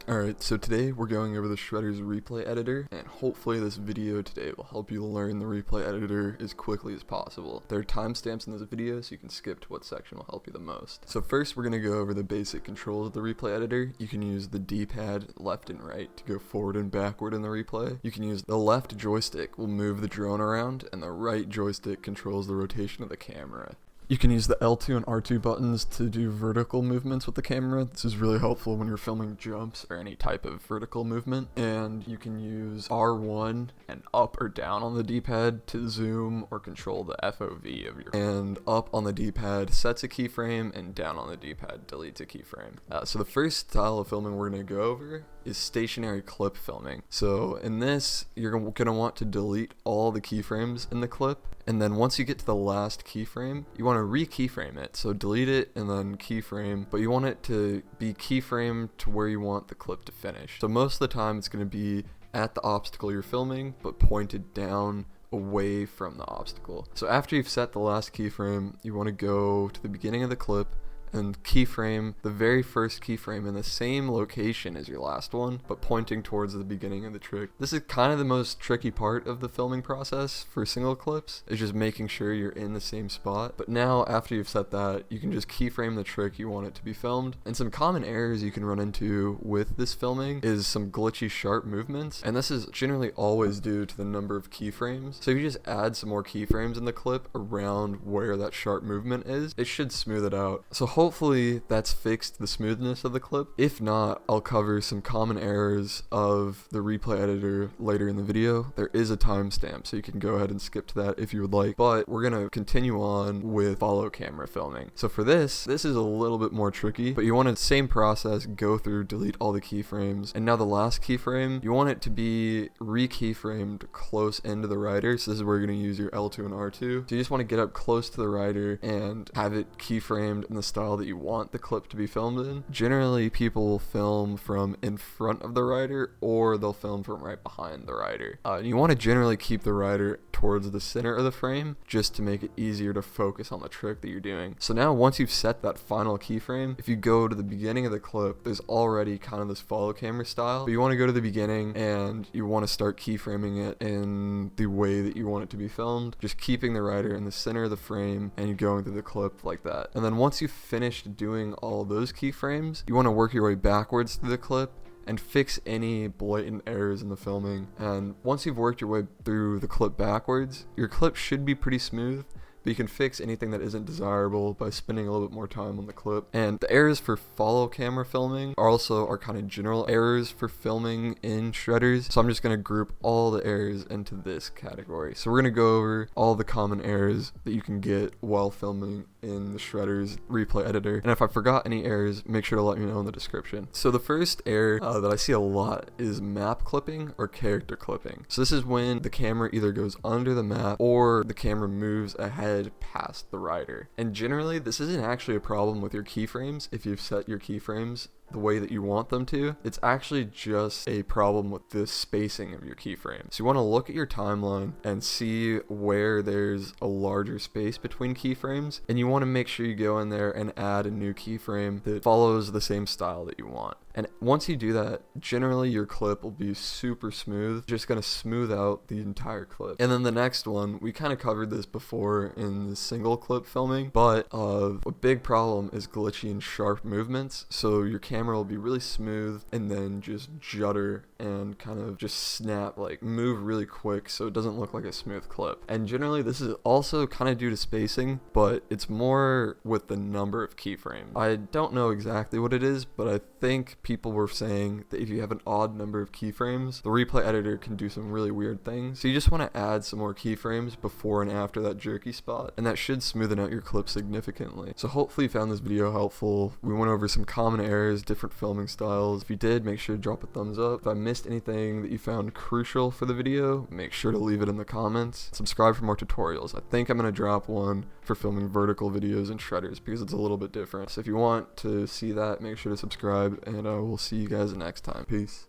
Alright, so today we're going over the Shredder's replay editor, and hopefully this video today will help you learn the replay editor as quickly as possible. There are timestamps in this video, so you can skip to what section will help you the most. So first we're going to go over the basic controls of the replay editor. You can use the D-pad left and right to go forward and backward in the replay. You can use the left joystick will move the drone around, and the right joystick controls the rotation of the camera. You can use the L2 and R2 buttons to do vertical movements with the camera. This is really helpful when you're filming jumps or any type of vertical movement. And you can use R1 and up or down on the D-pad to zoom or control the FOV of your. And up on the D-pad sets a keyframe, and down on the D-pad deletes a keyframe. So the first style of filming we're going to go over is stationary clip filming. So in this, you're going to want to delete all the keyframes in the clip. And then once you get to the last keyframe, you want to re-keyframe it. So delete it and then keyframe, but you want it to be keyframed to where you want the clip to finish. So most of the time it's going to be at the obstacle you're filming, but pointed down away from the obstacle. So after you've set the last keyframe, you want to go to the beginning of the clip and keyframe the very first keyframe in the same location as your last one, but pointing towards the beginning of the trick. This is kind of the most tricky part of the filming process for single clips, is just making sure you're in the same spot. But now after you've set that, you can just keyframe the trick you want it to be filmed. And some common errors you can run into with this filming is some glitchy sharp movements, and this is generally always due to the number of keyframes. So if you just add some more keyframes in the clip around where that sharp movement is, it should smooth it out. So hopefully that's fixed the smoothness of the clip. If not, I'll cover some common errors of the replay editor later in the video. There is a timestamp, so you can go ahead and skip to that if you would like, but we're going to continue on with follow camera filming. So for this is a little bit more tricky, but you want to, same process, go through, delete all the keyframes, and now the last keyframe, you want it to be re-keyframed close into the rider. So this is where you're going to use your L2 and R2. So you just want to get up close to the rider and have it keyframed in the style that you want the clip to be filmed in. Generally, people will film from in front of the rider, or they'll film from right behind the rider. You want to generally keep the rider towards the center of the frame, just to make it easier to focus on the trick that you're doing. So now once you've set that final keyframe, if you go to the beginning of the clip, there's already kind of this follow camera style, but you want to go to the beginning and you want to start keyframing it in the way that you want it to be filmed, just keeping the rider in the center of the frame and you going through the clip like that. And then once you've finished doing all those keyframes, you want to work your way backwards through the clip and fix any blatant errors in the filming. And once you've worked your way through the clip backwards, your clip should be pretty smooth, but you can fix anything that isn't desirable by spending a little bit more time on the clip. And the errors for follow camera filming are kind of general errors for filming in Shredders. So I'm just going to group all the errors into this category. So we're going to go over all the common errors that you can get while filming in the Shredder's replay editor. And if I forgot any errors, make sure to let me know in the description. So the first error that I see a lot is map clipping or character clipping. So this is when the camera either goes under the map or the camera moves ahead past the rider. And generally, this isn't actually a problem with your keyframes if you've set your keyframes the way that you want them to. It's actually just a problem with the spacing of your keyframes. So you want to look at your timeline and see where there's a larger space between keyframes, and you want to make sure you go in there and add a new keyframe that follows the same style that you want. And once you do that, generally your clip will be super smooth, just going to smooth out the entire clip. And then the next one, we kind of covered this before in the single clip filming, but a big problem is glitchy and sharp movements. So your camera will be really smooth and then just judder and kind of just snap, like move really quick, so it doesn't look like a smooth clip. And generally this is also kind of due to spacing, but it's more with the number of keyframes. I don't know exactly what it is, but I think people were saying that if you have an odd number of keyframes, the replay editor can do some really weird things. So you just want to add some more keyframes before and after that jerky spot, and that should smoothen out your clip significantly. So hopefully you found this video helpful. We went over some common errors, different filming styles. If you did, make sure to drop a thumbs up. If I missed anything that you found crucial for the video, make sure to leave it in the comments. Subscribe for more tutorials. I think I'm going to drop one for filming vertical videos in Shredders because it's a little bit different. So if you want to see that, make sure to subscribe, and I will see you guys next time. Peace.